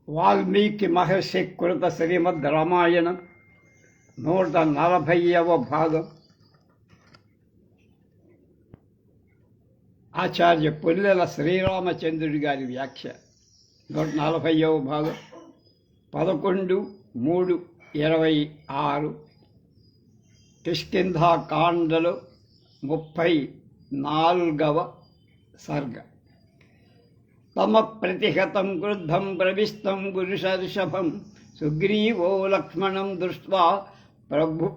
వాల్మీకి మహర్షి కృత శ్రీమద్ రామాయణం 140వ భాగం. ఆచార్య పుల్లెల శ్రీరామచంద్రుడి గారి వ్యాఖ్య. 140వ భాగం 11/3/26 కిష్కింధాకాండలో 34వ సర్గ. తమ ప్రతిహతం క్రుద్ధం ప్రవిష్టం గురుషర్షభం సుగ్రీవో లక్ష్మణం దృష్ట్వా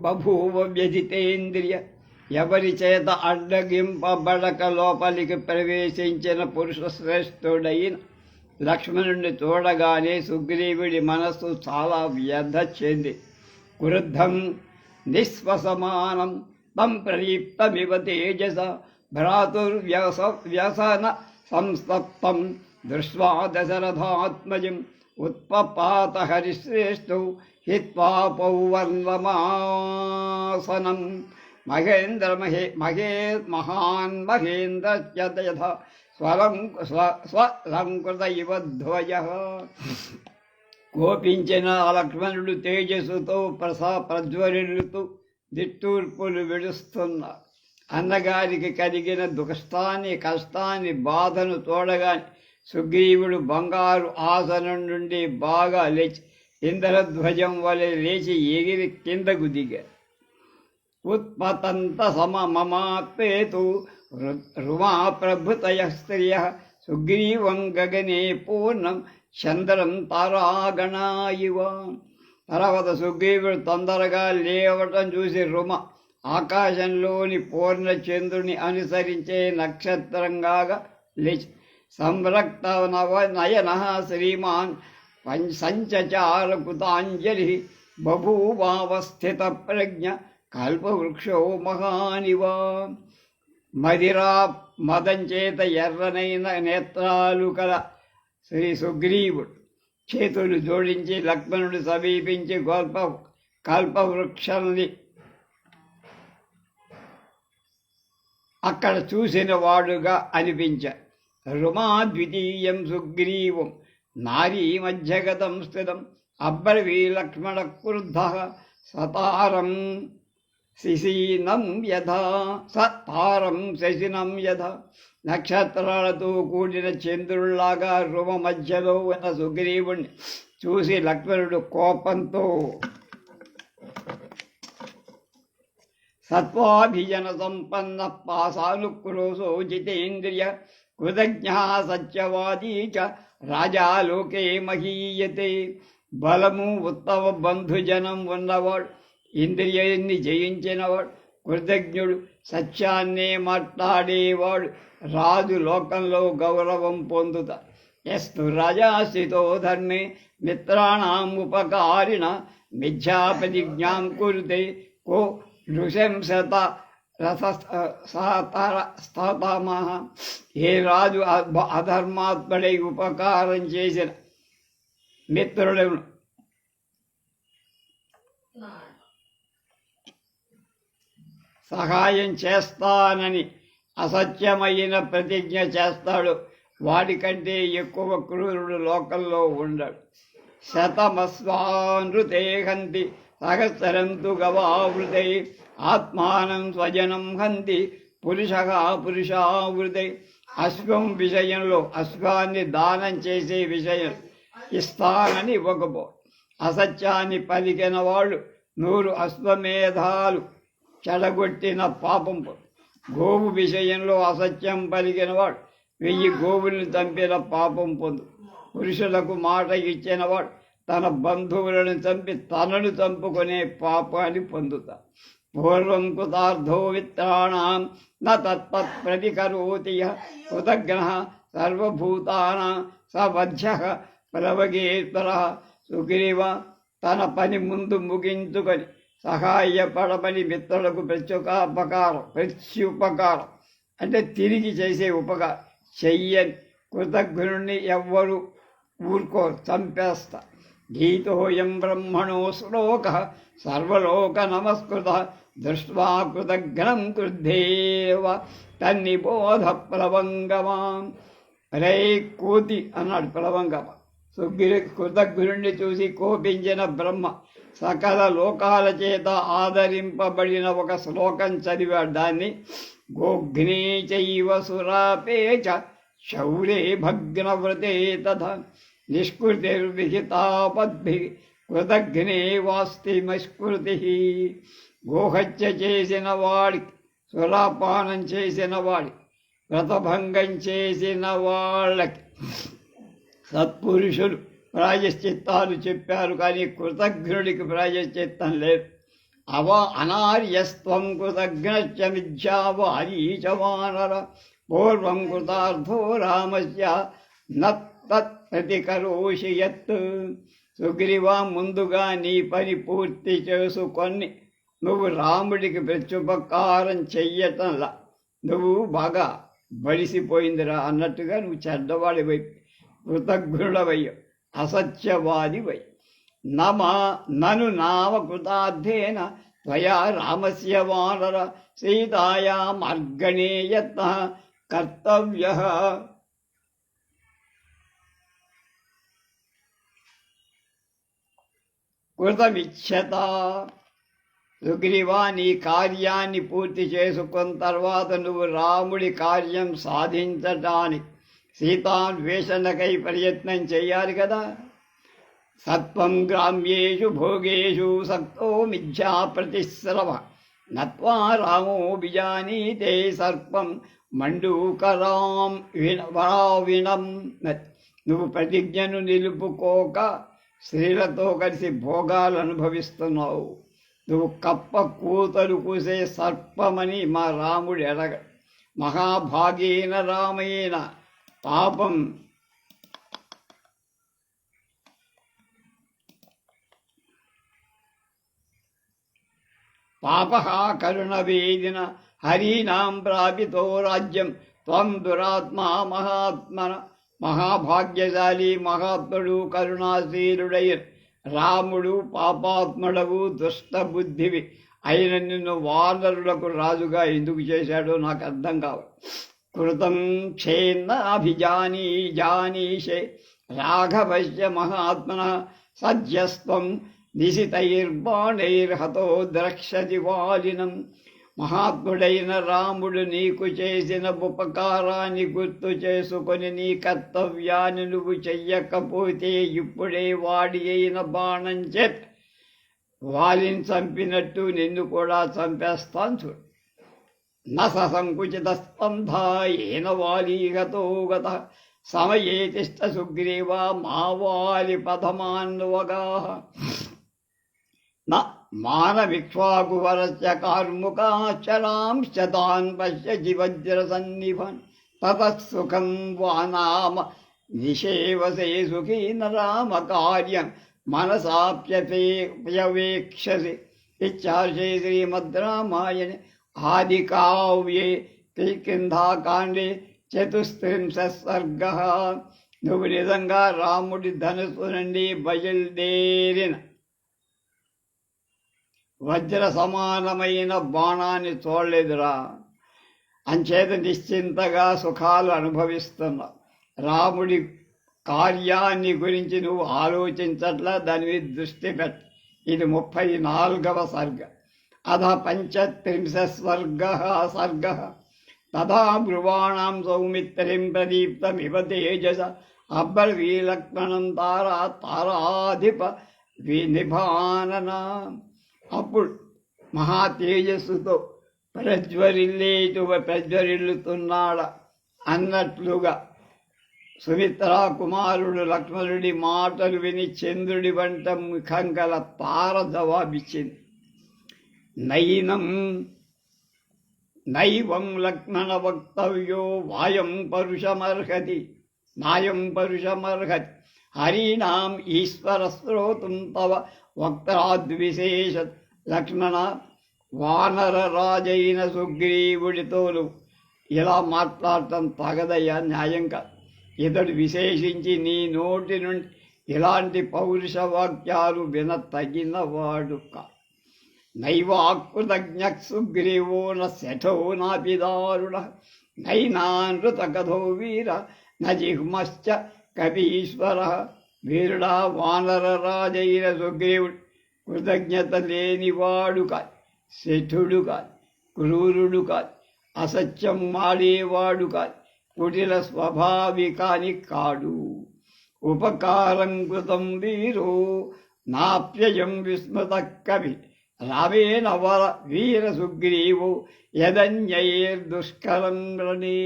బభూవ వ్యజితేంద్రియ. ఎవరి చేత అడ్డగింపబడక లోపలికి ప్రవేశించిన పురుషశ్రేష్ఠుడైన లక్ష్మణుడిని చూడగానే సుగ్రీవుడి మనస్సు చాలా వ్యధ చెంది క్రుద్ధం నిశ్వసమానం తం ప్రదీప్తమివ తేజస భ్రాతుర్వ్యసన సంస్తప్తం దృష్ట్వా దశరథాత్మజం ఉత్పపాత హరిశ్రేష్ఠౌ హిత్వా పౌవర్ణమాసనం. మహాన్ మహేంద్రస్య స్వలంకృత ఇవ ధ్వజః. కోపించిన లక్ష్మణుడు తేజస్సుతో ప్రజ్వరిల్లుతూ దిట్టూర్పులు విడుస్తున్నారు. అన్నగారికి కలిగిన దుఃఖాన్ని, కష్టాన్ని, బాధను చూడగానే సుగ్రీవుడు బంగారు ఆసనం నుండి బాగా లేచి ఇంద్రధ్వజం వలె లేచి ఎగిరి కిందకు దిగారు. ఉత్పతంత సమమాపేతు రుమా ప్రభృతయ స్త్రియ సుగ్రీవం గగనే పూర్ణం చంద్రం తారాగణాయివ. తర్వాత సుగ్రీవుడు తొందరగా లేవటం చూసి రుమ ఆకాశంలోని పూర్ణచంద్రుని అనుసరించే నక్షత్రంగా లేచి సంరక్త నయన శ్రీమాన్ సంచచారకృతాంజలి బభూవావస్థిత ప్రజ్ఞ కల్పవృక్షో మహానివ. మదిరా మదంచేత ఎర్రనైన నేత్రాలు కల శ్రీ సుగ్రీవుడు చేతులు జోడించి లక్ష్మణుడు సమీపించి కల్పవృక్షాన్ని అక్కడ చూసిన వాడుగా అనిపించారు. రుమా ద్వితీయం సుగ్రీవం నారీ మధ్యగతం స్థితం అబ్రవీ లక్ష్మణ క్రుద్ధ సతారం శశినం యథ. నక్షత్రాలతో కూడిన చంద్రుల్లాగా రుమ మధ్యలో ఉన్న సుగ్రీవుణ్ణి చూసి లక్ష్మణుడు కోపంతో సత్వాభిజన సంపన్న పాసానుక్రోశో జితేంద్రియ కృతజ్ఞ సత్యవాదీ చ రాజాలోకే మహీయతే. బలము, ఉత్తమ బంధుజనం ఉన్నవాడు, ఇంద్రియాన్ని జయించినవాడు, కృతజ్ఞుడు, సత్యాన్నే మాట్లాడేవాడు రాజు లోకంలో గౌరవం పొందుతాడు. ఎస్తు రాజాస్థితో ధర్మే మిత్రాణం ఉపకారిణ మిథ్యాప్రతిజ్ఞాం కురుతే కో నృశంసత రథస్తమః. ఏ రాజు అధర్మాత్ముడై ఉపకారం చేసిన మిత్రులను సహాయం చేస్తానని అసత్యమైన ప్రతిజ్ఞ చేస్తాడు, వాడికంటే ఎక్కువ క్రూరుడు లోకంలో ఉండడు. శతమస్వానృతే హంతి సహస్రం తు గవావృతై ఆత్మానం స్వజనం హంతి పురుషావృతై. అశ్వం విషయంలో అశ్వాన్ని దానం చేసే విషయం ఇస్తానని ఇవ్వకపో. అసత్యాన్ని పలికిన వాళ్ళు 100 అశ్వమేధాలు చెడగొట్టిన పాపం. గోవు విషయంలో అసత్యం పలికినవాడు 1000 గోవుల్ని చంపిన పాపం పొందు. పురుషులకు మాట ఇచ్చినవాడు తన బంధువులను చంపి తనను చంపుకునే పాపాన్ని పొందుతా. పూర్వం కృతార్థో మిత్రాణం న తత్పత్ ప్రతికరోతి కృతజ్ఞ సర్వభూతానాం సవధ్య ప్లవగేశ్వర. సుగ్రీవ తన పని ముందు ముగించుకొని సహాయపడమని మిత్రులకు ప్రత్యుపకారం అంటే తిరిగి చేసే ఉపకారం చెయ్యని కృతజ్ఞుడిని ఎవ్వరూ ఊరుకోరు, చంపేస్తా. గీతోయం బ్రహ్మణో శ్లోక సర్వలోక నమస్కృత దృష్ట్వా కృతజ్ఞం క్రుద్ధేవ తన్నిబోధ ప్లవంగమా. రే కోతి అన్నాడు ప్లవంగమ. కృతజ్ఞుడిని చూసి కోపించిన బ్రహ్మ సకల లోకాల చేత ఆదరింపబడిన ఒక శ్లోకం చదివాడు. దాన్ని గోఘ్నే చైవ సురాపే చ శౌరే భగ్నవ్రతే తథా నిష్కృతిర్విహితాపద్భి కృతజ్ఞే వాస్తిమస్కృతి. గోహత్య చేసిన వాడికి, సురాపానం చేసిన వాడికి, వ్రతభంగం చేసిన వాళ్ళకి సత్పురుషులు ప్రాయశ్చిత్తాలు చెప్పారు, కానీ కృతజ్ఞుడికి ప్రాయశ్చిత్తం లేదు. అనార్యస్త్వం కృతజ్ఞశ్చ మిథ్యావారీచవానర పూర్వం కృతార్థో రామస్య నత్ ప్రతికరోషి యత్. సుగ్రీవా, ముందుగా నీ పని పూర్తి చేసుకొని నువ్వు రాముడికి ప్రత్యుపకారం చెయ్యటంలా నువ్వు బాగా బలిసిపోయిందిరా అన్నట్టుగా నువ్వు చెడ్డవాడివై, కృతజ్ఞుడవయ్య, అసత్యవాదివై. నను నామ కృతార్థేన త్వయా రామస్య వానర సీతాయా మార్గణే యత్నః కర్తవ్యః. కృతమిచ్చత. సుగ్రీవా, నీ కార్యాన్ని పూర్తి చేసుకున్న తర్వాత నువ్వు రాముడి కార్యం సాధించటానికి సీతాన్వేషణకై ప్రయత్నం చెయ్యాలి కదా. సత్వం గ్రామ్యేషు భోగేషు సక్తో మిథ్యా ప్రతిశ్రవ నత్వా రామో బిజానీతే సర్పం మండూకరాం వరావిణం. నువ్వు ప్రతిజ్ఞను నిలుపుకోక స్త్రీలతో కలిసి భోగాలు అనుభవిస్తున్నావు. నువ్వు కప్ప కూతలు కూసే సర్పమని మా రాముడు ఎడగ. మహాభాగేన రామేణ పాపం పాపః కరుణవేదిన హరీనాం ప్రాపితో రాజ్యం త్వం దురాత్మా మహాత్మన. మహాభాగ్యశాలి మహాత్ముడు కరుణాశీలుడై రాముడు పాపాత్ముడవు దుష్టబుద్ధివి అయిన నిన్ను వానరులకు రాజుగా ఎందుకు చేశాడో నాకు అర్థం కావాలి. కృతం క్షేన్న జానీషే రాఘవస్య మహాత్మన సజ్జస్త్వం నిశితైర్బాణైర్హతో ద్రక్షతి వాలినం. మహాత్ముడైన రాముడు నీకు చేసిన ఉపకారాన్ని గుర్తు చేసుకొని నీ కర్తవ్యాన్ని నువ్వు చెయ్యకపోతే ఇప్పుడే వాడి అయిన బాణం చేత వాలిని చంపినట్టు నిన్ను కూడా చంపేస్తాను చూడు. నసంకుచిత స్పంధా ఏన వాలీగతో గత సమయే తిష్ట సుగ్రీవా మా వాలి పథమాన్వగా. మానవిక్ష్వాకువరస్య కార్ముకాచరాంశ్చ తాన్ పశ్యతి వజ్రసన్నిభన్ తతః సుఖం వానామ నిషేవసే సుఖీన రామ కార్యం మనసాప్యవేక్షసి. ఇత్యార్షే శ్రీమద్ రామాయణే ఆదికావ్యే కిష్కింధాకాండే 34 సర్గః. నువ్వు నిజంగా రాముడి ధనుస్సు నుండి బయలుదేరిన వజ్ర సమానమైన బాణాన్ని చూడలేదురా. అంచేత నిశ్చింతగా సుఖాలు అనుభవిస్తున్నావు. రాముడి కార్యాన్ని గురించి నువ్వు ఆలోచించట్లా, దాని మీద దృష్టి పెట్ట. ఇది 34వ సర్గ. అధ 35 సర్గ. తథా బ్రువాణాం సౌమిత్రిం ప్రదీప్తమివ తేజస అబ్రవీలక్ష్మణం తారాధిప వినిభానన. అప్పుడు మహా తేజస్సుతో ప్రజ్వరిల్లుతున్నాడ అన్నట్లుగా సుమిత్రా కుమారుడు లక్ష్మణుడి మాటలు విని చంద్రుడి వంట ముఖం గల తార జవాబిచ్చింది. నైవం లక్ష్మణ వక్తవ్యో నాయం పరుషమర్హతి హరీణాం ఈశ్వర శ్రోతుం తవ వక్తాద్విశేష. లక్ష్మణ, వానర రాజైన సుగ్రీవుడితోను ఇలా మాట్లాడటం తగదయ్యా, న్యాయం కాదు. ఇతడు విశేషించి నీ నోటి నుండి ఇలాంటి పౌరుష వాక్యాలు వినతగినవాడు కా. నైవాకృతజ్ఞ సుగ్రీవో నశఠో నాపి దారుణ నైనానృత కథో వీర న జిహ్మశ్చ కపీశ్వర. వీరుడా వానర రాజైన సుగ్రీవుడు కృతజ్ఞత లేనివాడు కాదు, శఠుడు కాదు, క్రూరుడు కాదు, అసత్యం మాడేవాడు కాదు, కుటిల స్వభావికాని కాడు. ఉపకారం కృతం వీరో నాప్యయం విస్మృత కవి రామేణ వర వీర సుగ్రీవో యదన్యైర్దుష్కరం రణే.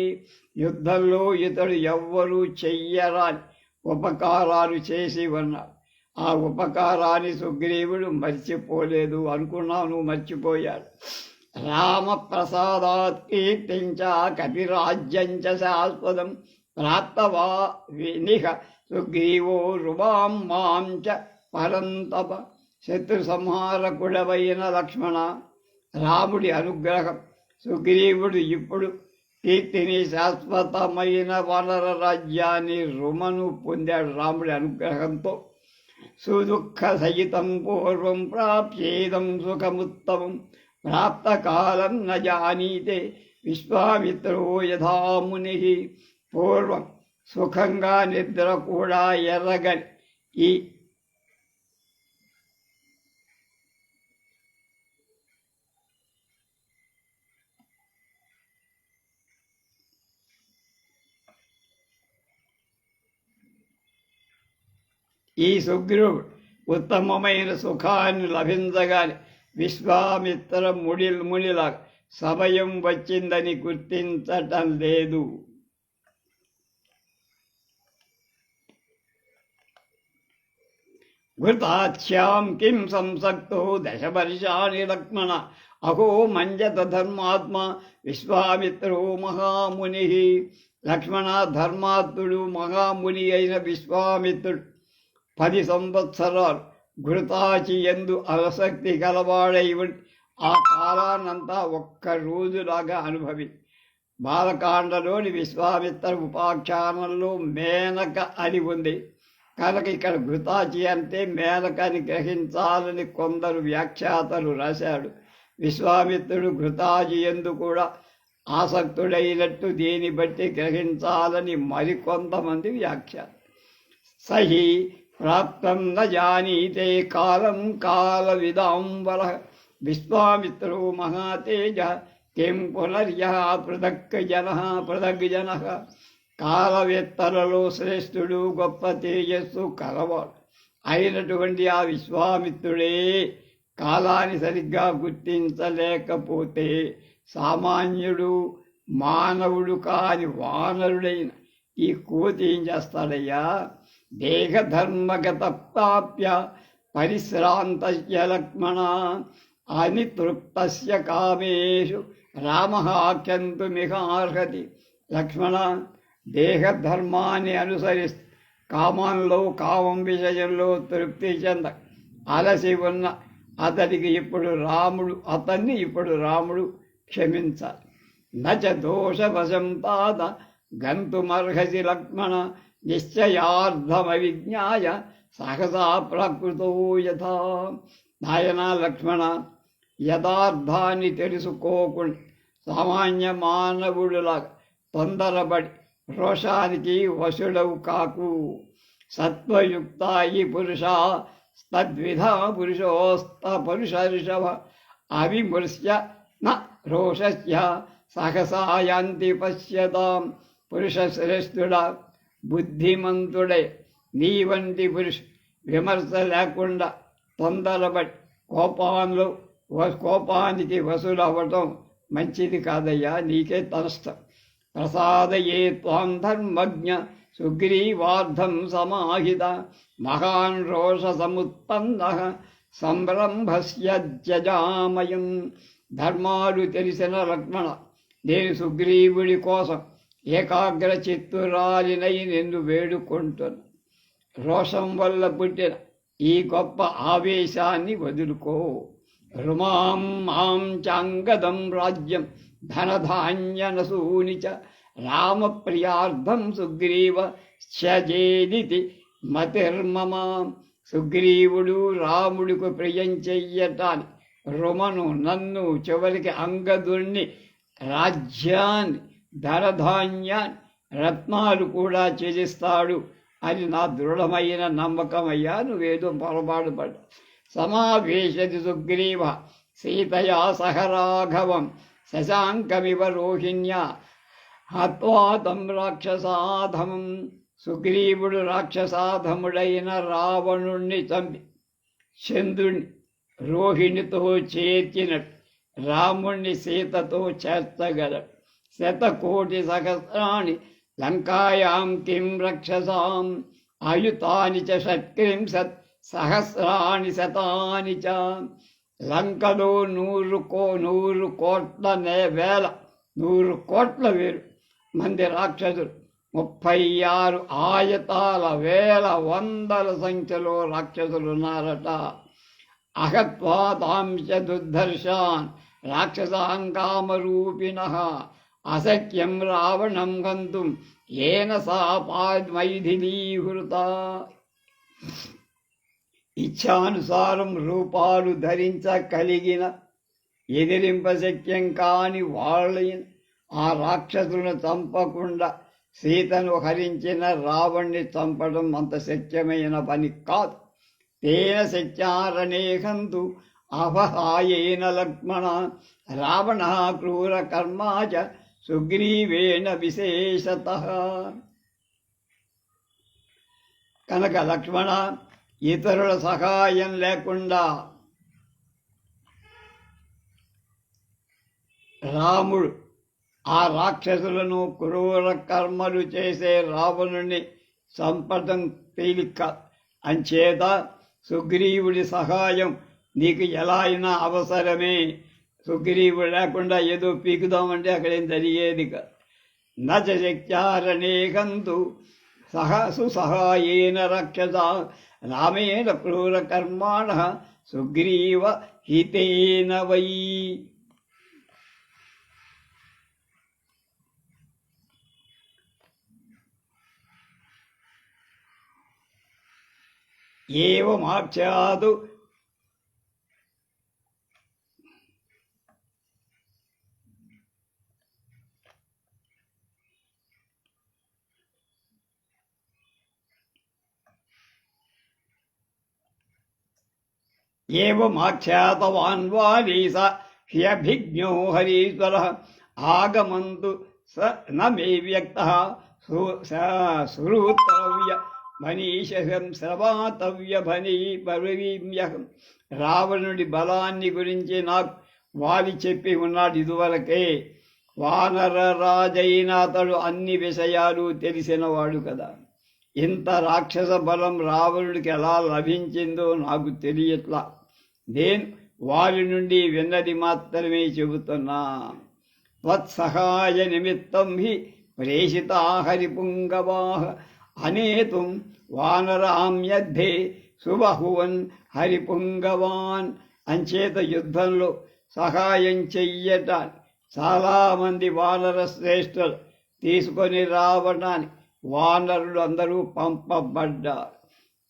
యుద్ధంలో ఇతడు ఎవ్వరూ చెయ్యరాని ఉపకారాలు చేసి ఉన్నాడు. ఆ ఉపకారాన్ని సుగ్రీవుడు మర్చిపోలేదు. అనుకున్నాను మర్చిపోయాడు. రామ ప్రసాదాత్ కీర్తించ కపిరాజ్యంచ శాశ్వతం ప్రాప్తవా వినిహ సుగ్రీవో రువాం మాం చ పరంతప. శత్రు సంహారకుడవైన లక్ష్మణ, రాముడి అనుగ్రహం. సుగ్రీవుడు ఇప్పుడు కీర్తిని, శాశ్వతమైన వానర రాజ్యాన్ని రుమను పొందాడు రాముడి అనుగ్రహంతో. సుదుఃఖ సహితం పూర్వం ప్రాప్యేదం సుఖముత్తమం ప్రాప్తకాలం న జానీతే విశ్వామిత్రో యథా ముని. పూర్వం సుఖంగా నిద్ర కూడా ఎర్రగని ఈ సుగ్రీవుడు ఉత్తమమైన సుఖాన్ని లభించగానే విశ్వామిత్ర మునిలా సమయం వచ్చిందని గుర్తించటం లేదు. ఘృతాచ్యాం కిం సంసక్తో దశవర్షాణి లక్ష్మణ అహో మంజత ధర్మాత్మ విశ్వామిత్రో మహాముని. లక్ష్మణ, ధర్మాత్ముడు మహాముని అయిన విశ్వామిత్రుడు 10 సంవత్సరాలు ఘృతాచి ఎందు ఆసక్తి గలవాడై ఆ కాలాన్నంతా ఒక్క రోజులాగా అనుభవి. బాలకాండలోని విశ్వామిత్ర ఉపాఖ్యానంలో మేనక అని ఉంది కనుక ఇక్కడ ఘృతాచి అంటే మేనకని గ్రహించాలని కొందరు వ్యాఖ్యాతలు రాశాడు. విశ్వామిత్రుడు ఘృతాచి ఎందు కూడా ఆసక్తుడైనట్టు దీన్ని బట్టి గ్రహించాలని మరికొంతమంది వ్యాఖ్యాత. సహి ప్రాప్తం న జానీతే కాలం కాల విదాంబర విశ్వామిత్రో మహాతేజ కిం పునర్యః పృథక్ జన. కాలవేత్తలలో శ్రేష్ఠుడు, గొప్ప తేజస్సు కలవాడు అయినటువంటి ఆ విశ్వామిత్రుడే కాలాన్ని సరిగ్గా గుర్తించలేకపోతే సామాన్యుడు, మానవుడు కాని వానరుడైన ఈ కోతి ఏం చేస్తాడయ్యా? దేహధర్మగత ప్రాప్య పరిశ్రాంతస్య లక్ష్మణ అనితృప్తస్య కామేషు రామః ఆఖ్యంతుమిహార్హతి. లక్ష్మణ, దేహధర్మాన్ని అనుసరిస్తూ కామం విషయంలో తృప్తి చెంద అలసి ఉన్న అతనికి ఇప్పుడు రాముడు క్షమించాలి. నచ దోషవశం తాత గంతుమర్హసి లక్ష్మణ నిశ్చయార్థమవిజ్ఞాయ సహసా ప్రకృతో యథా. నాయన లక్ష్మణ, యథార్థాన్ని తెలుసుకోకుండా సామాన్య మానవుడులాగా తొందరపడి రోషానికి వశుడవు కాకు. సత్వయుక్త ఈ పురుష తద్విధ పురుషర్షభ అవిమృశ్య న రోషస్య సహసాయాంతి పశ్యతాం. పురుషశ్రేష్ఠుడా, బుద్ధిమంతుడే నీ వంటి పురుషు విమర్శ లేకుండా తొందరపడి కోపానికి వసూలవ్వటం మంచిది కాదయ్యా, నీకే తనష్టం. ప్రసాదయే త్వాం ధర్మజ్ఞ సుగ్రీవార్థం సమాహిత మహాన్ రోష సముత్పన్న సంరంభస్య త్యజామయం. ధర్మాలు తెలిసిన లక్ష్మణ, నేను సుగ్రీవుడి కోసం ఏకాగ్ర చిత్తురాలినై నిన్ను వేడుకుంటున్నా. రోషం వల్ల పుట్టిన ఈ గొప్ప ఆవేశాన్ని వదులుకో. రుమాం మాం చాంగదం రాజ్యం ధనధాన్యనసూని చ రామప్రియార్థం సుగ్రీవ త్యజేదితి మతిర్మమ. సుగ్రీవుడు రాముడికి ప్రియం చెయ్యటాన్ని, రుమను, నన్ను, చివరికి అంగదుణ్ణి, రాజ్యాన్ని, ధనధాన్యాన్ని, రత్నాలు కూడా త్యజిస్తాడు అది నా దృఢమైన నమ్మకమయ్యా, నువ్వేదో పొరపాటు పడ్డా. సమావేశతి సుగ్రీవ సీతయా సహ రాఘవం శశాంకమివ రోహిణ్యా హత్వా తం రాక్షసాధమం. సుగ్రీవుడు రాక్షసాధముడైన రావణుణ్ణి చంపి చంద్రుణ్ణి రోహిణితో చేర్చినట్టు రాముణ్ణి సీతతో చేర్చగలడు. శతకోటి సహస్రాణి లంకాయాం కిం రక్షసాం ఆయుతాని చ షట్క్రింశత్ సహస్రాణి శతాని చ. లంకలో 100 కోట్ల వేల 100 కోట్ల వేరు మంది రాక్షసులు, 36 ఆయతాల వేల వందల సంఖ్యలో రాక్షసులున్నారట. అహత్వా తాంశ దుర్ధర్షాన్ రాక్షసాన్ కామరూపిణః అశక్యం రావణం గంతుం ఏన సా మైథిలీహృత. ఇచ్ఛానుసారం రూపాలు ధరించగలిగిన ఎదిరింపశక్యం కాని వాళ్ళని ఆ రాక్షసులను చంపకుండా సీతను హరించిన రావణ్ణి చంపడం అంత శక్యమైన పని కాదు. తేన శక్యారణేహంతు అపహాయేన లక్ష్మణ రావణ క్రూర కర్మాచ సుగ్రీవేణ విశేషతః. కనుక లక్ష్మణ, ఇతరుల సహాయం లేకుండా రాముడు ఆ రాక్షసులను క్రూర కర్మలు చేసే రావణుని చంపడం తేలిక. అంచేత సుగ్రీవుడి సహాయం నీకు ఎలా అయినా అవసరమే. సుగ్రీవుడు లేకుండా ఏదో పీకుదామంటే అక్కడేం జరిగేది కాదు. నచ శక్యారణేకంతు సుసహాయేన రక్షస రామేణ క్రూర కర్మాణ సుగ్రీవ హితేన వై. ఏవమాఖ్యాతు ఏవమాఖ్యాతవాన్ వాలీస హ్యభిజ్ఞో హరీశ్వరః ఆగమంతు స న మే వ్యక్తః సుహృతవ్య మనీషహం శ్రవాతవ్య భనీపరీమ్యహం. రావణుడి బలాన్ని గురించి నాకు వాలి చెప్పి ఉన్నాడు ఇదివరకే. వానర రాజైన అతడు అన్ని విషయాలు తెలిసినవాడు కదా. ఇంత రాక్షస బలం రావణుడికి ఎలా లభించిందో నాకు తెలియట్లా. నేను వారి నుండి విన్నది మాత్రమే చెబుతున్నా. త్వత్సహాయ నిమిత్తం హి ప్రేషితా హరిపుంగవాః అనేతుం వానరామ్యద్ధే సుబహువన్ హరిపుంగవాన్. అంచేత యుద్ధంలో సహాయం చెయ్యటానికి చాలామంది వానర శ్రేష్ఠులు తీసుకొని రావటానికి వానరులు అందరూ పంపబడ్డారు.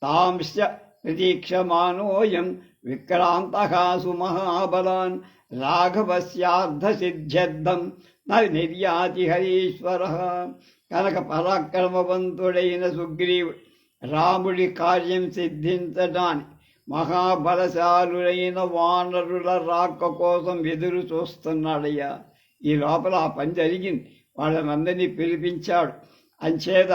తాంశ ప్రతీక్షమానోయం విక్రాంతః సుమహాబలాన్ రాఘవస్యార్థసిద్ధ్యర్థం నిర్యాతి హరీశ్వరః. కనుక పరాక్రమవంతుడైన సుగ్రీవుడు రాముడి కార్యం సిద్ధించడానికి మహాబలశాలుడైన వానరుల రాక కోసం ఎదురు చూస్తున్నాడయ్యా. ఈ లోపల ఆ పని జరిగింది. వాళ్ళనందరినీ పిలిపించాడు. అంచేత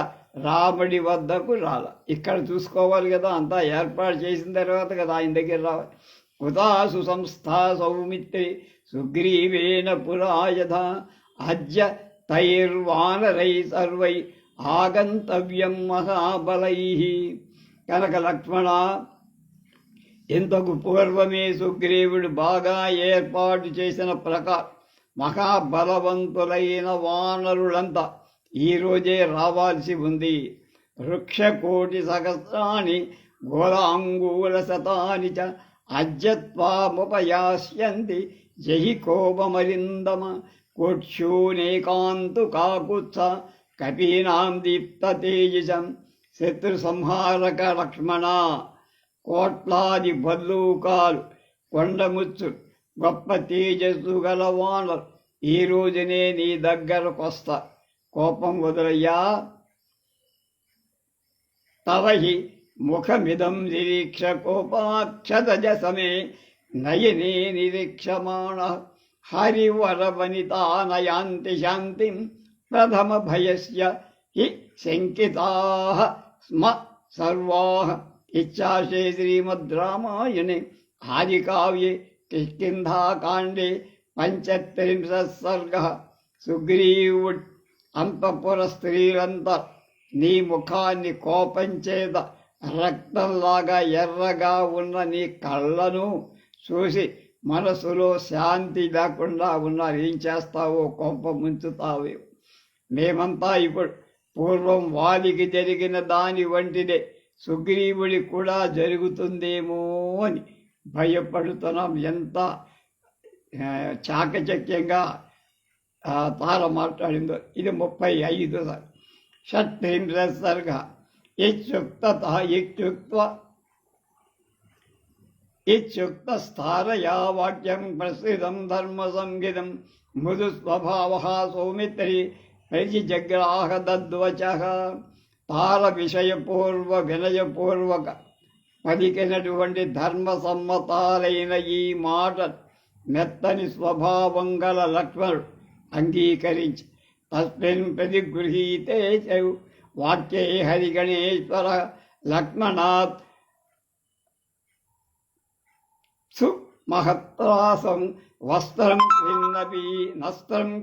రాముడి వద్దకు రాల. ఇక్కడ చూసుకోవాలి కదా, అంతా ఏర్పాటు చేసిన తర్వాత కదా ఆయన దగ్గర రావాలి. కుతాసు సంస్థా సౌమిత్రి సుగ్రీవేణ పురాయధ అద్య తైర్వానరై సర్వై ఆగంతవ్యం మహాబలై. కనుక లక్ష్మణ, ఇంతకు పూర్వమే సుగ్రీవుడు బాగా ఏర్పాటు చేసిన ప్రకారం మహాబలవంతులైన వానరులంతా ఈరోజే రావాల్సి ఉంది. వృక్షకోటి సహస్రాణి గోళాంగూల శతాని చ అద్యత్వాముపయాస్యంతి జహి కోపమరిందమ కోక్షూనేకాంతు కాకుత్స కపీనాం దీప్త తేజసం. శత్రు సంహారక లక్ష్మణ, కోట్లాది భల్లూకాలు కొండముచ్చు గొప్ప తేజస్సు గల వానరు ఈ రోజునే నీ దగ్గరకు వస్తా. కోపం వదలయ్యా. తవ హి ముఖమిదం నిరీక్ష కోపాక్షతజ సమే నయనే నిరీక్షమాణ హరివరవనితా నయాంతి శాంతిం ప్రథమ భయస్య హి శంకితాః స్మ సర్వాః ఇచ్చాశే శ్రీమద్ రామాయణే ఆదికావ్యే కిష్కింధాకాండే 35 సర్గః. సుగ్రీవుడు అంతఃపుర స్త్రీలంతా నీ ముఖాన్ని కోపం చేత రక్తంలాగా ఎర్రగా ఉన్న నీ కళ్ళను చూసి మనసులో శాంతి లేకుండా ఉన్నారు. ఏం చేస్తావో కొంప ముంచుతావు. మేమంతా ఇప్పుడు పూర్వం వాలికి జరిగిన దాని వంటిదే సుగ్రీవుడి కూడా జరుగుతుందేమో అని భయపడుతున్నాం. ఎంత చాకచక్యంగా తార మాట్లాడిందో. ఇది 35 షట్త్రింశ సర్గ. ఇత్యుక్తస్థారయా వాక్యం ప్రసిద్ధం ధర్మ సంహితం మృదు స్వభావ సౌమిత్రి ప్రతిజగ్రాహ దద్వచ. తార విషయపూర్వ వినయపూర్వక పలికినటువంటి ధర్మసమ్మతాలైన ఈ మాట మెత్తని స్వభావం గల లక్ష్మణుడు అంగీకరించి తస్మిన్ ప్రతిగృహీతే వాక్యే హరిగణేశ్వర లక్ష్మణాత్ సుమహత్రాసం వస్త్రం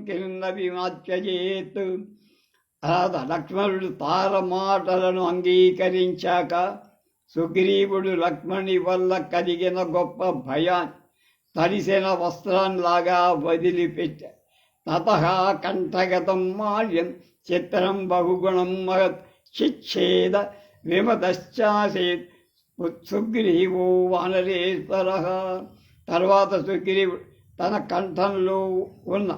కిన్నపి మాత్యజేత్. లక్ష్మణుడు తార మాటలను అంగీకరించాక సుగ్రీవుడు లక్ష్మణి వల్ల కలిగిన గొప్ప భయాన్ని తడిసిన వస్త్రంలాగా వదిలిపెట్టాడు. తతః కంఠగతం మాల్యం చిత్రం బహుగుణం మహత్ శిచ్ఛేద విమతశ్చాసేత్ సుగ్రీవో వానరేశ్వర. తర్వాత సుగ్రీవుడు తన కంఠంలో ఉన్న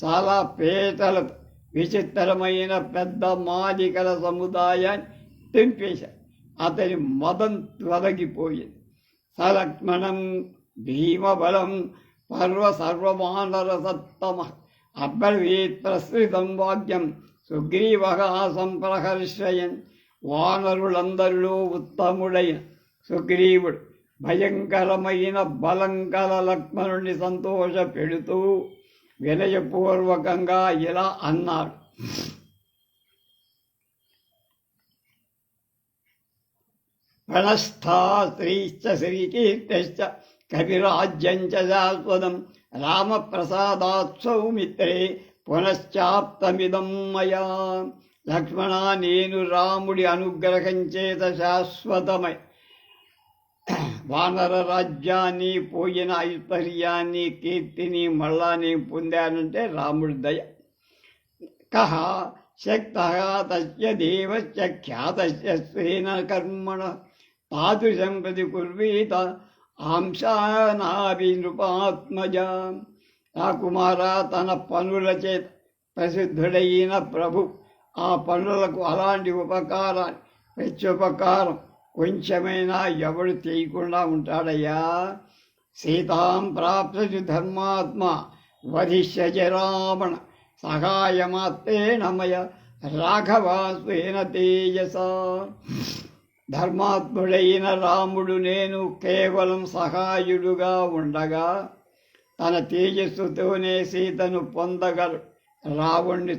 చాలా పేటలతో విచిత్రమైన పెద్ద మాలికల సముదాయాన్ని తెంపేశాడు. అతని మదం తొలగిపోయింది. సలక్ష్మణం భీమబలం పర్వ సర్వమానర సత్తమ అబ్రవీత్ ప్రసృతం వాక్యం సుగ్రీవ సంప్రహర్షయన్. వానరులందరిలో ఉత్తముడైన సుగ్రీవుడు భయంకరమైన బలం గల లక్ష్మణుడిని సంతోష పెడుతూ వినయపూర్వకంగా ఇలా అన్నాడు. ప్రణస్థా శ్రీశ్చ శ్రీకీర్తిశ్చ కవిరాజ్యం చ శాశ్వతం రామప్రసాదాత్ సౌమిత్రే పునశ్చాప్తమిదం మయా. లక్ష్మణ, నేను రాముడి అనుగ్రహం చేత శాశ్వతమై వానర రాజ్యాన్ని, పోయిన ఐశ్వర్యాన్ని, కీర్తిని మళ్ళా నేను పొందానంటే రాముడి దయ. కహ శక్తః తస్య దేవస్య ఖ్యాతస్య స్వేన కర్మణ తాదృశం ప్రతికుర్వీత ఆంశానాభి నృపాత్మజ. కుమార, తన పనుల చేత ప్రసిద్ధుడైన ప్రభు ఆ పనులకు అలాంటి ఉపకారాన్ని ప్రత్యుపకారం కొంచెమైనా ఎవడు చేయకుండా ఉంటాడయ్యా. సీతాం ప్రాప్తు ధర్మాత్మ వధిష్యజ రావణ సహాయమాత్రేణ మయ రాఘవాస్వేన తేజస. ధర్మాత్ముడైన రాముడు నేను కేవలం సహాయుడుగా ఉండగా తన తేజస్సుతోనే సీతను పొందగలడు. రావణ్ణి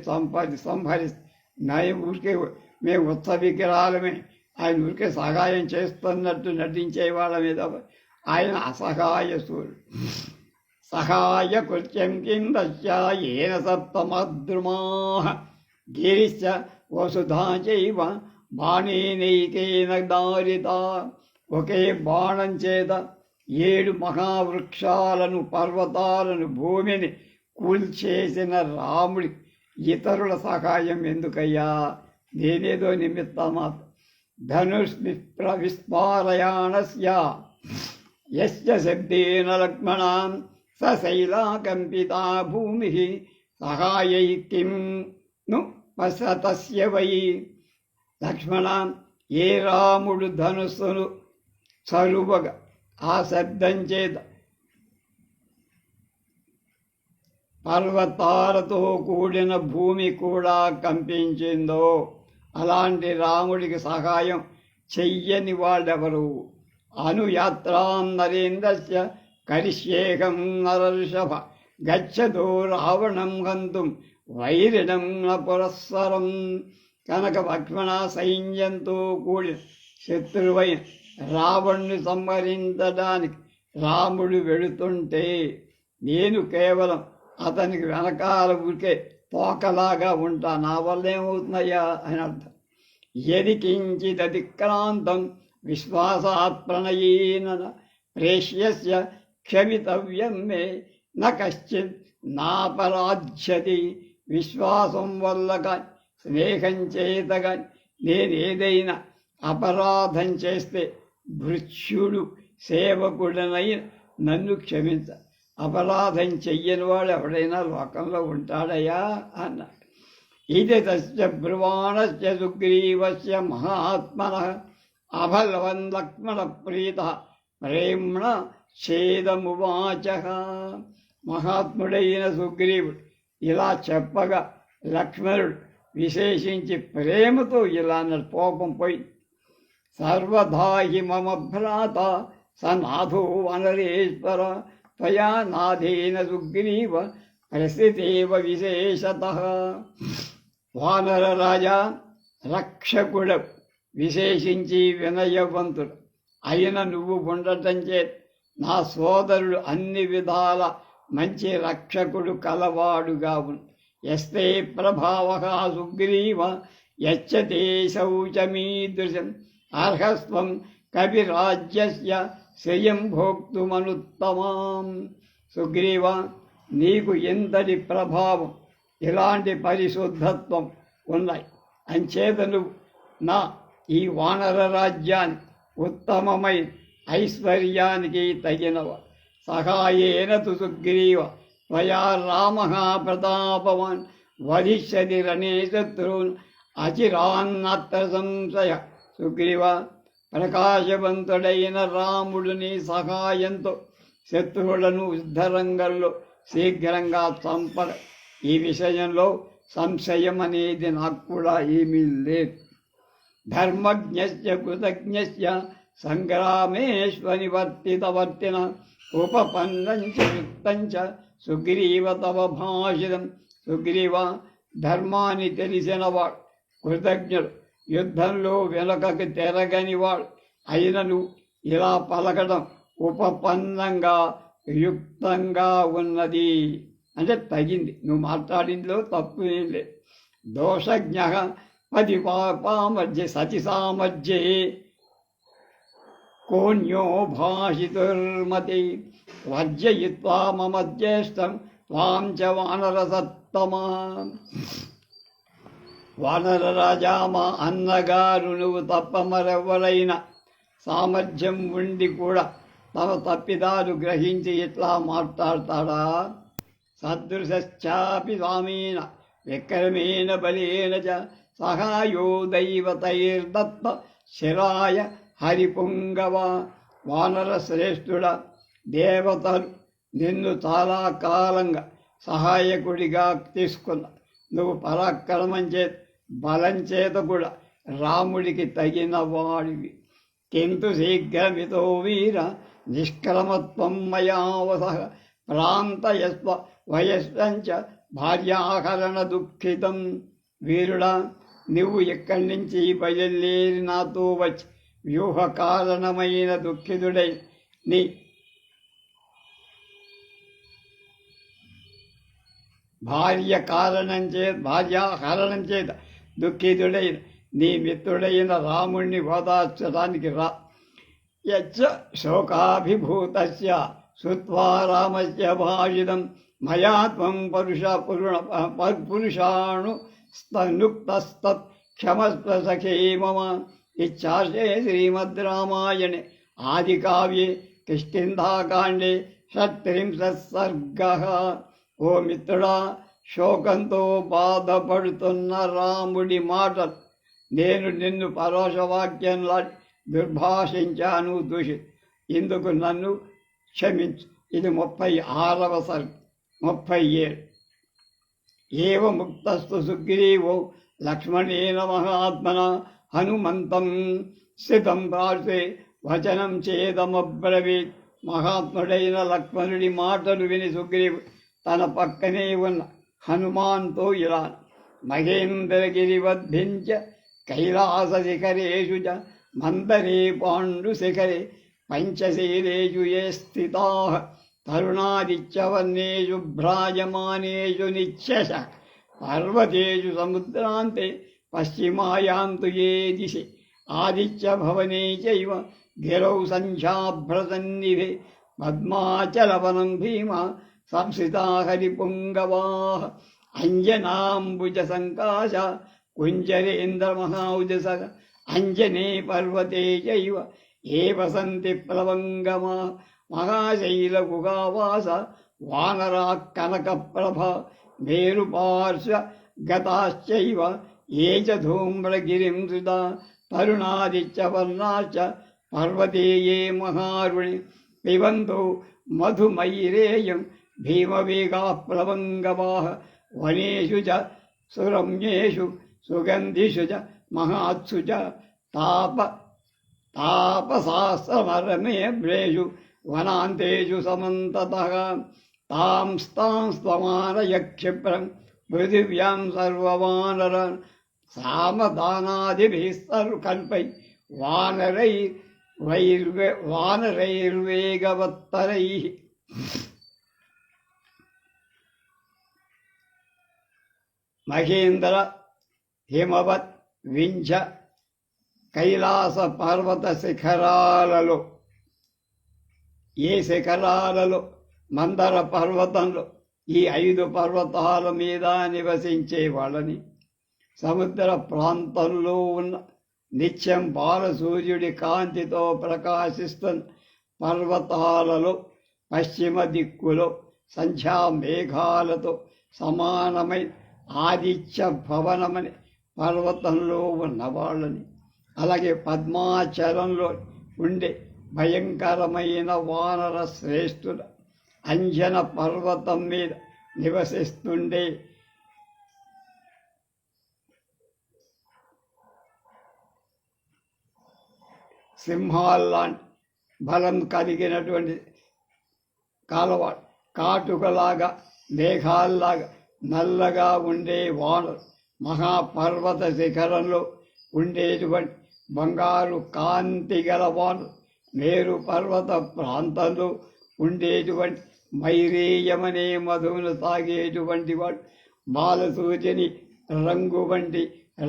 సంహరిస్తే ఊరికే మేము ఉత్సవ విగ్రహాలమే, ఆయన ఊరికే సహాయం చేస్తున్నట్టు నటించేవాళ్ళమే తప్ప ఆయన అసహాయ సూర్యుడు. సహాయ కృత్యం కింద ఏన సప్తమద్రుమాః గిరిశ్చ వసుధా చైవ బాణేనైకేన దారిత. ఒకే బాణం చేత 7 మహావృక్షాలను, పర్వతాలను, భూమిని కూల్చేసిన రాముడి ఇతరుల సహాయం ఎందుకయ్యా? నేనేదో నిమిత్తమాత్రం. ధనుష్విస్పారయాణస్య యస్య శబ్దేన లక్ష్మణాన్ సశైలాకంపితా భూమి సహాయై కిం ను పశ్యతస్య వై. లక్ష్మణ, ఏ రాముడు ధనుస్సును చరువగా ఆ శబ్దం చేత పర్వతాలతో కూడిన భూమి కూడా కంపించిందో అలాంటి రాముడికి సహాయం చెయ్యని వాళ్ళెవరు? అనుయాత్రాం నరేంద్రస్య కరిష్యేహం నరర్షభ గచ్చతో రావణం హంతుం వైరిణం న పురస్సరం. కనుక లక్ష్మణ సైన్యంతో కూడిన శత్రువైన రావణ్ణి సంహరించడానికి రాముడు వెళుతుంటే నేను కేవలం అతనికి వెనకాల ఊరికే తోకలాగా ఉంటా, నా వల్ల ఏమవుతున్నాయా అని అర్థం. యది కించిదతిక్రాంతం విశ్వాసాత్ ప్రణయేన ప్రేష్యస్య క్షమితవ్యం మే న కశ్చిత్ నాపరాధ్యతి. విశ్వాసం వల్ల కానీ స్నేహం చేత కానీ నేనేదైనా అపరాధం చేస్తే భృత్యుడు సేవకుడనైన నన్ను క్షమించ. అపరాధం చెయ్యని వాడు ఎవడైనా లోకంలో ఉంటాడయా అన్నాడు. ఇది తస్య బ్రువాణస్య సుగ్రీవస్య మహాత్మనః అభలవన్ లక్ష్మణ ప్రీత ప్రేమ్ణ ఛేదమువాచః. మహాత్ముడైన సుగ్రీవుడు ఇలా చెప్పగా లక్ష్మణుడు విశేషించి ప్రేమతో ఇలా అన్నాడు. కోపం పోయి సర్వదా హి మమ భ్రాత సనాథో వనరేశ్వర త్వయా నాథేన సుగ్రీవ ప్రసిద్ధేవ విశేషతః. వానర రాజా రక్షకుడు విశేషించి వినయవంతుడు అయిన నువ్వు ఉండటం చేత నా సోదరుడు అన్ని విధాల మంచి రక్షకుడు కలవాడుగా ఉంది. యస్తే ప్రభావః సుగ్రీవ యచ్చతే శౌచమీదృశం అర్హస్వం కవిరాజ్యస్య శ్రియం భోక్తుమనుత్తమాం. సుగ్రీవ, నీకు ఎంతటి ప్రభావం ఇలాంటి పరిశుద్ధత్వం ఉన్నాయి. అంచేత నువ్వు నా ఈ వానర రాజ్యాన్ని ఉత్తమమైన ఐశ్వర్యానికి తగినవ. సహాయేన తు సుగ్రీవ త్వయా రామః ప్రతాపవాన్ వధిష్యతి రణే శత్రూన్ అచిరాన్నత్ర సంశయ. సుగ్రీవ, ప్రకాశవంతుడైన రాముడిని సహాయంతో శత్రువులను యుద్ధరంగంలో శీఘ్రంగా చంపడ. ఈ విషయంలో సంశయం అనేది నాకు కూడా ఏమీ లేదు. ధర్మజ్ఞస్య కృతజ్ఞస్య సంగ్రామేష్వనివర్తితవర్తిన ఉపపన్నంచ యుక్తంచ సుగ్రీవ తవ భాషితం. సుగ్రీవ, ధర్మాన్ని తెలిసినవాడు, కృతజ్ఞుడు, యుద్ధంలో వెనుకకు తెరగనివాడు అయినను ఇలా పలకడం ఉపపన్నంగా యుక్తంగా ఉన్నది. అంటే తగింది, నువ్వు మాట్లాడిందిలో తప్పు ఏం లేదు. దోషజ్ఞ పది పాపమధ్య సతి సామధ్యే కోన్యో భాషితుర్మతి వర్జయిత్వా మమ జ్యేష్టం త్వాం చ వానరసత్తమా. వానర రాజా, మా అన్నగారు నువ్వు తప్ప మరెవ్వరైనా సామర్థ్యం ఉండి కూడా తమ తప్పిదాలు గ్రహించి ఇట్లా మాట్లాడతాడా? సదృశ్చాపి స్వామీన విక్రమేణ బలేన చ సహాయో దైవతైర్దత్త శిరాయ హరిపుంగవ. వానర శ్రేష్ఠుడ, దేవతలు నిన్ను చాలా కాలంగా సహాయకుడిగా తీసుకున్న. నువ్వు పరాక్రమం చేత బలం చేత కూడా రాముడికి తగిన వాడివి. కింటు శీఘ్రమితో వీర నిష్క్రమత్వం మయావస ప్రాంతయస్వ వయస్సంచ భార్యాహరణ దుఃఖితం. వీరుడా, నువ్వు ఇక్కడి నుంచి బయలుదేరి నాతో వచ్చి వ్యూహ కారణమైన దుఃఖితుడై నీ భార్యాహరణం చేత దుఃఖితుడైన నీ మిత్రుడైన రాముణ్ణి ఓదార్చడానికి రా. యచ్చ శోకాభిభూతస్య శ్రుత్వా రామస్య భాషితం మయా త్వం పురుషాణు స్తనుక్తస్తత్ క్షమస్వ సఖే మమ. ఇచ్చార్షే శ్రీమద్ రామాయణే ఆదికావ్యే కిష్కింధాకాండే 36 సర్గః. ఓ మిత్రుడా, శోకంతో బాధపడుతున్న రాముడి మాటలు నేను నిన్ను పరోషవాక్యంలా దుర్భాషించాను, ఇందుకు నన్ను క్షమించు. ఇది 36వ సర్గ. 37. ఏవ ముక్తస్తు సుగ్రీవో లక్ష్మణేన మహాత్మన హనుమంతం స్థితం పార్శ్వే వచనం చేదమబ్రవీత్. మహాత్ముడైన లక్ష్మణుడి మాటలు విని సుగ్రీవుడు తన పక్కనే ఉన్న హనుమాన్తో ఇలా: మహేంద్రగిరివద్భించ కైలాసశిఖరేషు చ మందరే పాండుశిఖరే పంచశీలేషు ఏ స్థితాః తరుణాదిత్యవర్ణేషు భ్రాజమానేషు నిత్యశ పర్వతేషు సముద్రాంతే పశ్చిమాయాంతు ఏ దిశి ఆదిత్యభవనే చైవ గిరౌ సంధ్యాభ్రసన్నిధే పద్మాచలవనం భీమా సంస్థితా హరిపుంగవాః అంజనాంబుజ సంకాశ కుంజరేంద్రమహాౌజస అంజనే పర్వతే చైవ ఏ వసంతి ప్లవంగమా మహాశైలగుగావాస వానరా కనకప్రభ మేరుపార్శ్వ గతాశ్చైవ ఏ చ ధూమ్రగిరిం సుతా తరుణాదిత్యవర్ణాశ్చ పర్వతే ఏ మహారుణి పిబంతో మధుమైరేయం భీమవేగా ప్లవంగవాః వనేషు చ సురమ్యేషు సుగంధిషు చ మహాత్సు చ తాపసాస్త్రమరమేభ్రేషు వనాంతేషు సమంతతః తాంస్తాంస్తమానయక్షిప్రం పృథివ్యాం సర్వవానర సామదానాదిభిः కల్పై వానరైర్వేగవత్తరైః. మహేంద్ర హిమవత్ వింధ్య కైలాస పర్వత శిఖరాలలో, ఏ శిఖరాలలో మందర పర్వతంలో ఈ 5 పర్వతాల మీద నివసించే వాళ్ళని, సముద్ర ప్రాంతంలో ఉన్న నిత్యం బాలసూర్యుడి కాంతితో ప్రకాశిస్తున్న పర్వతాలలో పశ్చిమ దిక్కులో సంధ్యా మేఘాలతో సమానమైన ఆదిత్య భవనమని పర్వతంలో ఉన్నవాళ్ళని, అలాగే పద్మాచలంలో ఉండే భయంకరమైన వానర శ్రేష్ఠుల అంజన పర్వతం మీద నివసిస్తుండే సింహాల్లాంటి బలం కలిగినటువంటి కాలవాడు, కాటుకలాగా మేఘాల్లాగా నల్లగా ఉండే వానరు, మహాపర్వత శిఖరంలో ఉండేటువంటి బంగారు కాంతి గల వానరు, మేరు పర్వత ప్రాంతంలో ఉండేటువంటి మైరేయమనే మధువును తాగేటువంటి వాడు, బాలసూచని రంగు వంటి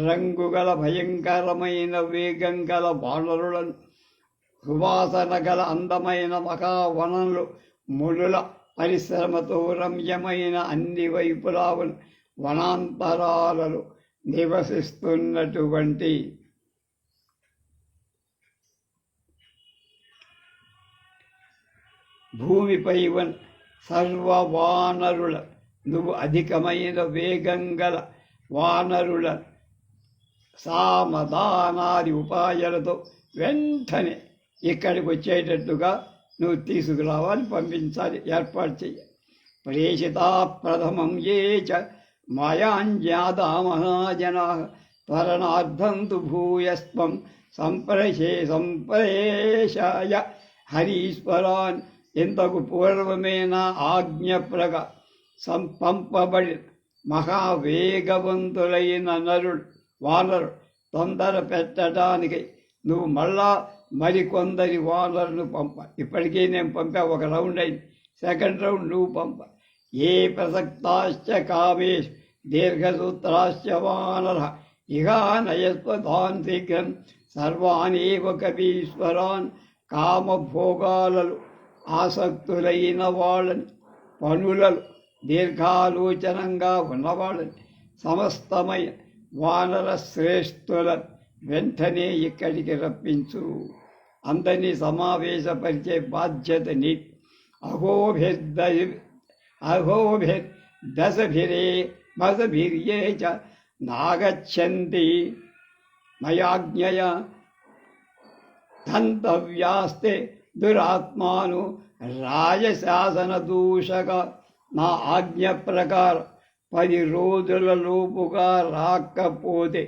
రంగుగల భయంకరమైన వేగం గల వానరులను, సువాసన గల అందమైన మహావనంలో మునుల పరిశ్రమతో రమ్యమైన అన్ని వైపులా ఉన్న వనాంతరాలలో నివసిస్తున్నటువంటి భూమిపై ఉన్న సర్వవానరుల, నువ్వు అధికమైన వేగం గల వానరుల సామదానాది ఉపాయాలతో వెంటనే ఇక్కడికి వచ్చేటట్టుగా నువ్వు తీసుకురావాలి, పంపించాలి, ఏర్పాటు చెయ్యాలి. ప్రేషితా ప్రథమం ఏ చ మయాంజ్ఞాతా మహాజనాః త్వరణార్థం తు భూయస్త్వం సంప్రేషాయ హరీశ్వరాన్. ఇంతకు పూర్వమైన ఆజ్ఞ పంపబడి మహావేగవంతులైన నరుడు వానరుడు తొందర పెట్టడానికి నువ్వు మళ్ళా మరికొందరి వానరును పంప. ఇప్పటికే నేను పంపా, ఒక రౌండ్ అయింది, సెకండ్ రౌండ్ నువ్వు పంప. ఏ ప్రసక్తాశ్చ కామేష్ దీర్ఘసూత్రాశ్చ వానర ఇహానయస్వధాన్ శీఘ్రం సర్వానేవ కవీశ్వరాన్. కామభోగాలలో ఆసక్తులైన వాళ్ళని, పనులలో దీర్ఘాలోచనంగా ఉన్నవాళ్ళని, సమస్తమైన వానర శ్రేష్ఠులను వెంటనే ఇక్కడికి రప్పించు. అందరినీ సమావేశపరిచే బాధ్యత నీ. అహోభిర్దశభిరే మసభిర్యే చ నాగచ్చంతి మయాజ్ఞయా తంతవ్యాస్తే దురాత్మాను రాజశాసన దూషక. నా ఆజ్ఞ ప్రకారం 10 రోజుల లోపుగా రాకపోతే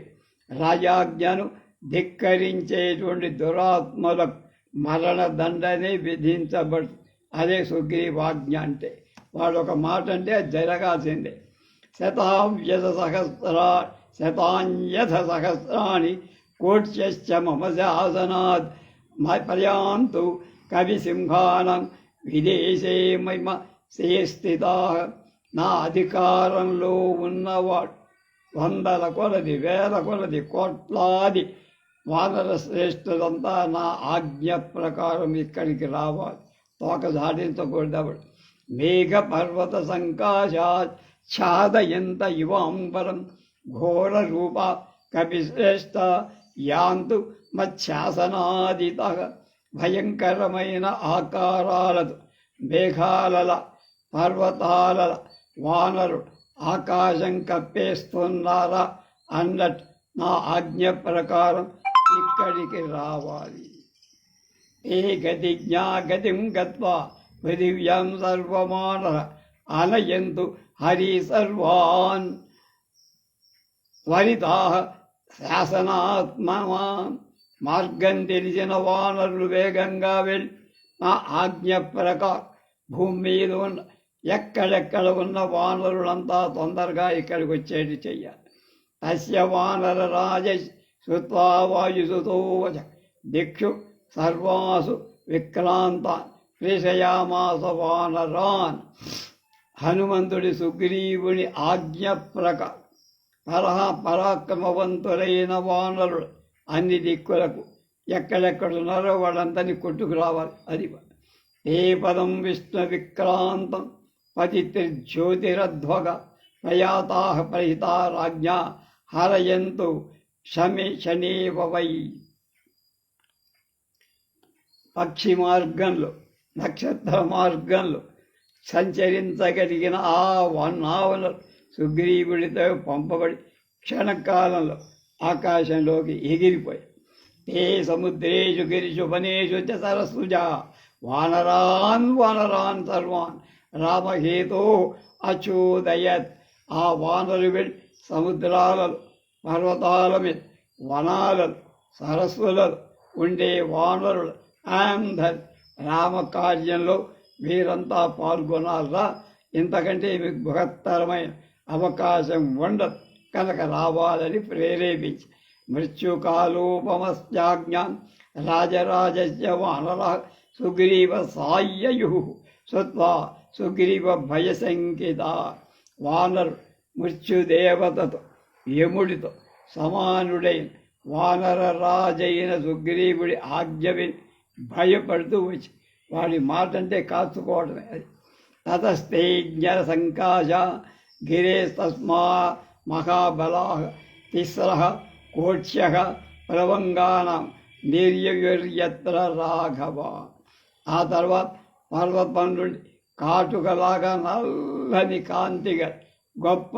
రాజాజ్ఞను ధిక్కరించేటువంటి దురాత్మలకు మరణదండనే విధించబడు. అదే సుగ్రీవాజ్ఞ అంటే. వాడు ఒక మాట అంటే అది జరగాల్సిందే. శతాన్యథ సహస్రాణి కోట్యశ్చ మమ శాసనాద్ పర్యాంతు కవిసింహానం విదేశే మమ స్థితా. నా అధికారంలో ఉన్నవాడు వందల కొలది, వేల కొలది, కోట్లాది వానర శ్రేష్ఠులంతా నా ఆజ్ఞ ప్రకారం ఇక్కడికి రావాలి. తోక సాధించకూడదు. మేఘ పర్వత సంకాశాత్ ఛాదయంత ఇవాంబరం ఘోర రూప కపిశ్రేష్ఠ యాంతు మత్శాసనాదిత. భయంకరమైన ఆకారాలతో మేఘాలల, పర్వతాలల వానరుడు ఆకాశం కప్పేస్తున్నారా అన్నట్టు నా ఆజ్ఞ ప్రకారం ఇక్కడికి రావాలి. ఏ గతిజ్ఞా గతిం గత్వా పృథివ్యాం సర్వమానః అనయంతు హరి సర్వాన్ వనితాః శాసనాత్మవాన్. మార్గం తెలిసిన వానరులు వేగంగా వెళ్ళి నా ఆజ్ఞ ప్రకారం భూమి మీద ఉన్న ఎక్కడెక్కడ ఉన్న వానరులంతా తొందరగా ఇక్కడికి వచ్చేది చెయ్యాలి. తస్య వానర రాజ శ్రుత్వా వాయుసుతో వచ దిక్షు సర్వాసు విక్రాంతాన్ ప్రేషయామాస వానరాన్. హనుమంతుడి సుగ్రీవుని ఆజ్ఞ ప్రకారం పరాక్రమవంతులైన వానరులు అన్ని దిక్కులకు ఎక్కడెక్కడున్నారో వాళ్ళందరినీ కొట్టుకురావాలి. అది ఏ పదం విష్ణు విక్రాంతం పతిర్జ్యోతిరధ్వగ ప్రయాతాః ప్రహితా రాజ్ఞా హరయంతు శనేవ వై. పక్షి మార్గంలో, నక్షత్ర మార్గంలో సంచరించగలిగిన ఆ నావలు సుగ్రీవుడితో పంపబడి క్షణకాలంలో ఆకాశంలోకి ఎగిరిపోయి. ఏ సముద్రేషు గిరిషు వనేషు చ సరస్సుజా వానరాన్ సర్వాన్ రామహేతో అచోదయత్. ఆ వానరు వెళ్ళి సముద్రాలలో, పర్వతాల మీద, వనాలలో, సరస్సులలో ఉండే వానరులు అందరు రామకార్యంలో వీరంతా పాల్గొనాలరా. ఇంతకంటే మీకు బృహత్తరమైన అవకాశం ఉండదు కనుక రావాలని ప్రేరేపించి మృత్యుకాలోపమస్యాజ్ఞాం రాజరాజస్య వానరః సుగ్రీవ సాయ్యయుః శ్రుత్వా సుగ్రీవ భయశంకిత. వానరు మృత్యుదేవతతో, యముడితో సమానుడైన వానర రాజైన సుగ్రీవుడి ఆజ్ఞ విని భయపడుతూ వచ్చి వాడి మాట అంటే కాచుకోవడమే. అది తతస్తేజ్ఞ సంకాశ గిరేస్తస్మా మహాబలాః తిస్రః కోట్యః ప్లవంగానాం నిర్యయుర్యత్ర రాఘవ. ఆ తర్వాత పర్వతం నుండి కాటుకలాగా నల్లని కాంతిగా గొప్ప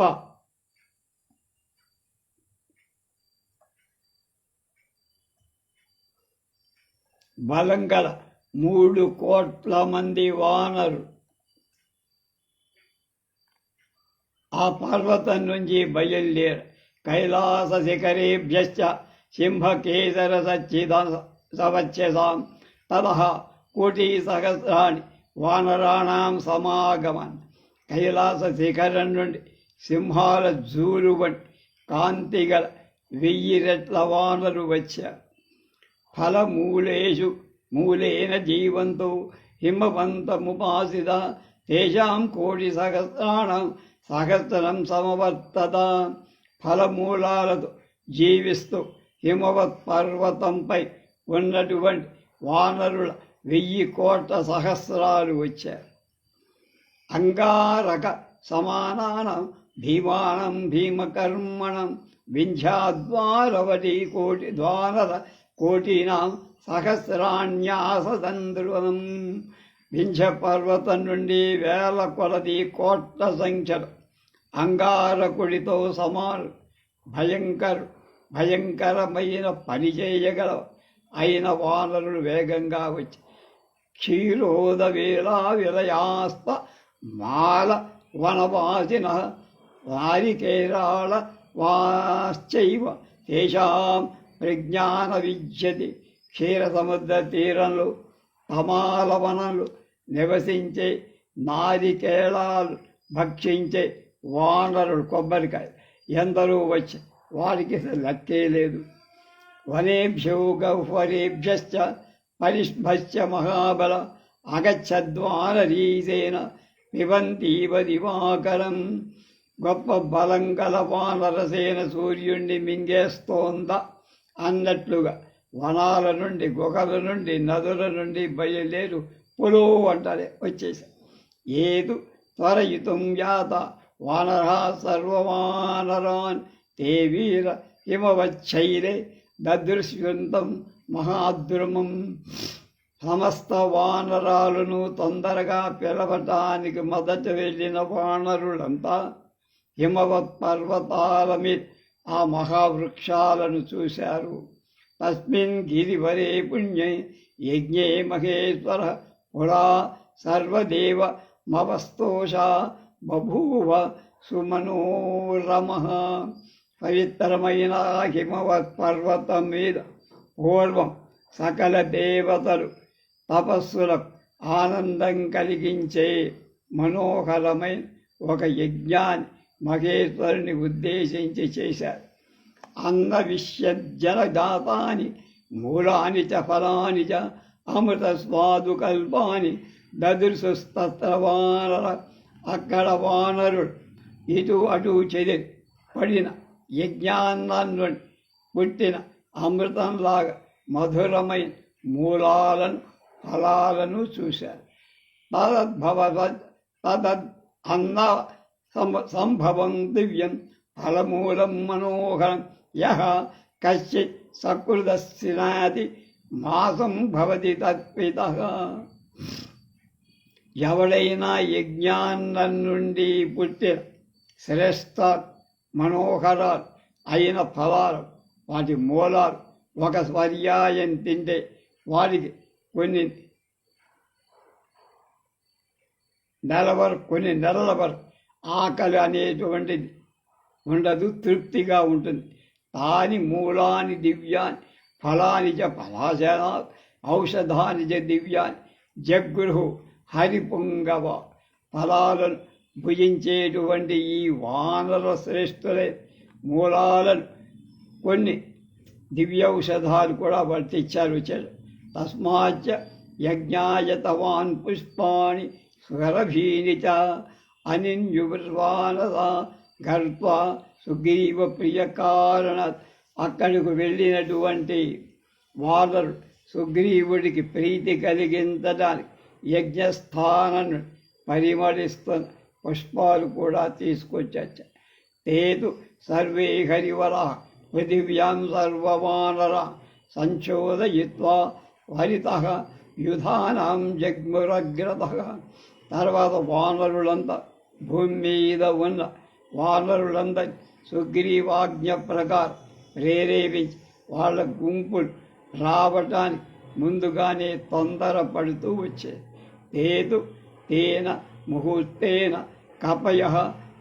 బలం గల 3 కోట్ల మంది వానరు ఆ పర్వతం నుంచి బయలుదేరు. కైలాస శిఖరేభ్యశ్చ సింహకేసర సవచ్చసాం తదః కోటి సహస్రాణి వానరాణాం సమాగమన్. కైలాస శిఖరం నుండి సింహాల జూలు వంటి కాంతిగల 1000 రెట్ల వానరు వచ్చారు. ఫలమూలేషు మూలేన జీవంతో హిమవంతముపాసిత తేషాం కోటి సహస్రాణం సహస్రం సమవర్తత. ఫలమూలాలతో జీవిస్తూ హిమవత్ పర్వతంపై ఉన్నటువంటి వానరుల 1000 కోట్ల సహస్రాలు వచ్చారు. అంగారక సమానానం భీమానం భీమకర్మణం వింధ్యాద్వారవతి కోటి ద్వానర కోటీనాం సహస్రాణ్యాసతంధ్రువం. వింధ్య పర్వతం నుండి వేల కొలది కోట్ల సంఖ్యలో అంగారకుడితో సమాను భయంకరమైన పని చేయగల అయిన వానరులు వేగంగా వచ్చి క్షీరోద వేలా విలయాస్త మాల వనవాసిన నారికేరాళ వాశ్చైవ తేషాం ప్రజ్ఞాన విద్యతి. క్షీరసముద్ర తీరంలో తమాలవనంలో నివసించే నారికేళాలు భక్షించే వానరుడు కొబ్బరికాయ ఎందరూ వచ్చి వారికి లెక్కే లేదు. వనేభ్యో గహ్వరేభ్యశ్చ పరిష్భశ్చ మహాబల అగచ్చద్వానరీసేన పిబంతీవ దివాకరం. గొప్ప బలం గల వానరసేన సూర్యుణ్ణి మింగేస్తోంద అన్నట్లుగా వనాల నుండి, గుహల నుండి, నదుల నుండి బయలుదేరు పులో అంటారే వచ్చేసారు. ఏదు త్వరయుతం యాత వానర సర్వవానరాన్ తే వీర హిమవచ్చైరే దదృశ్యంతం మహాద్రుమం. సమస్త వానరాలను తొందరగా పిలవటానికి మొదట వెళ్ళిన వానరులంతా హిమవత్ పర్వతాల మీద ఆ మహావృక్షాలను చూశారు. తస్మిన్ గిరివరే పుణ్యే యజ్ఞే మహేశ్వర పురా సర్వదేవ మవస్తోష బభూవ సుమనోరమ. పవిత్రమైన హిమవత్ పర్వతం మీద పూర్వం సకల దేవతలు తపస్సులకు ఆనందం కలిగించే మనోహరమైన ఒక యజ్ఞాన్ని మహేశ్వరుని ఉద్దేశించి చేశారు. అన్న విశ్యజనదాతాని మూలాని చ ఫలాని చ అమృత స్వాదు కల్పాని దదృశుస్తత్ర వానర. అక్కడ వానరుడు ఇటు అటు చెదిరి పడిన యజ్ఞాన్ని పుట్టిన అమృతంలాగా మధురమైన మూలాలను ఫలాలను చూశారు. తద్ అన్న సంభవం దివ్యం ఫలమూలం మనోహరం. యః కశ్చిత్ సకృదస్సినాతి మాసం భవతి తత్పితః. ఎవడైనా యజ్ఞాన్నం నుండి పుట్టిన శ్రేష్ఠ మనోహరాలు అయిన ఫలాలు, వాటి మూలాలు ఒక పర్యాయం తింటే వారికి కొన్ని నెలల వరకు ఆకలి అనేటువంటిది ఉండదు, తృప్తిగా ఉంటుంది. తాని మూలాని దివ్యాన్ని ఫలాని చ ఫలాశన ఔషధాని చ దివ్యాన్ని జగ్గురు హరిపుంగవ. ఫలాలను భుజించేటువంటి ఈ వానర శ్రేష్ఠులే మూలాలను కొన్ని దివ్యౌషధాలు కూడా వర్తించారు. తస్మాచ్చ యజ్ఞాయతవాన్ పుష్పాణి స్వరభీని చ అనిన్యువానర గర్భ సుగ్రీవ ప్రియ కారణ. అక్కడికి వెళ్ళినటువంటి వానరు సుగ్రీవుడికి ప్రీతి కలిగించడానికి యజ్ఞస్థానం పరిమళిస్తున్న పుష్పాలు కూడా తీసుకొచ్చ. తేతు సర్వే హరివర పృథివ్యాం సర్వవానర సంచోదయిత్వా హరితః యుధానాం జగ్మురగ్రతః. తర్వాత వానరులంతా భూమి మీద ఉన్న వానరులందరి సుగ్రీవాజ్ఞ ప్రకారం ప్రేరేపించి వాళ్ళ గుంపులు రావటానికి ముందుగానే తొందరపడుతూ వచ్చేది. తేన ముహూర్తేన కపయ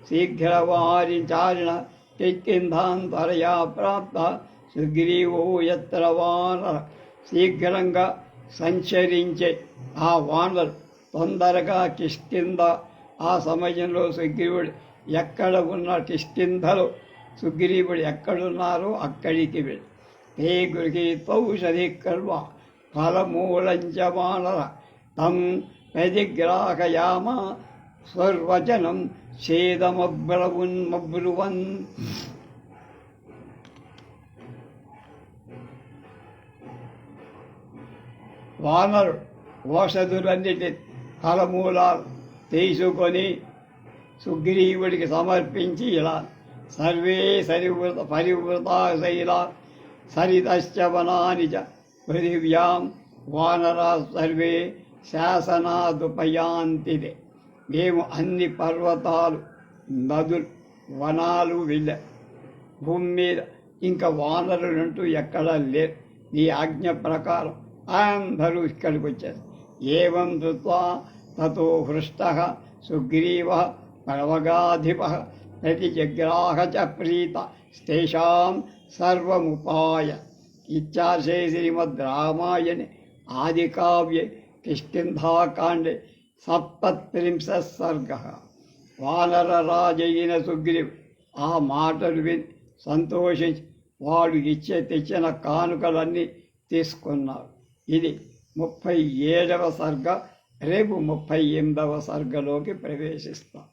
శీఘ్రవారిచారిణ కిష్కింధాంతరయా ప్రాప్త సుగ్రీవో యత్ర వానర. శీఘ్రంగా సంచరించే ఆ వానరు తొందరగా కిష్కింధ. ఆ సమయంలో సుగ్రీవుడు ఎక్కడ ఉన్న కిష్కింధలో సుగ్రీవుడు ఎక్కడున్నారో అక్కడికి వెళ్ళి తే గృహీతౌషధి కర్వ ఫలమూలంచ వానర తం ప్రతిగ్రాహయామ స్వర్వచనం ఛేదమబ్రవన్. వానరుడు ఓషధులన్నిటి ఫలమూలాలు తీసుకొని సుగ్రీవుడికి సమర్పించి ఇలా సర్వే పరివృతా శైలా సరితశ్చ వనాని చ పృథివ్యాం వానరా సర్వే శాసనాదుపయాంతిదే. మేము అన్ని పర్వతాలు, నదులు, వనాలు వెళ్ళాం. భూమి మీద ఇంకా వానరులంటూ ఎక్కడా లేరు. నీ ఆజ్ఞ ప్రకారం అందరూ ఇక్కడికి వచ్చారు. ఏవం ధృత్వా తతో హృష్టః సుగ్రీవః పర్వగాధిపః ప్రతిజగ్రాహ చ ప్రీత తేషాం సర్వముపాయ. इत्यार्षे श्रीमद् रामायणे आदिकाव्ये किष्किन्धाकाण्डे 37 सर्गः। వానరరాజైన సుగ్రీవు ఆ మాటలు విని సంతోషించి వాడు తెచ్చిన కానుకలన్నీ తీసుకున్నారు. ఇది 37వ సర్గ. రేపు 38వ సర్గలోకి ప్రవేశిస్తాం.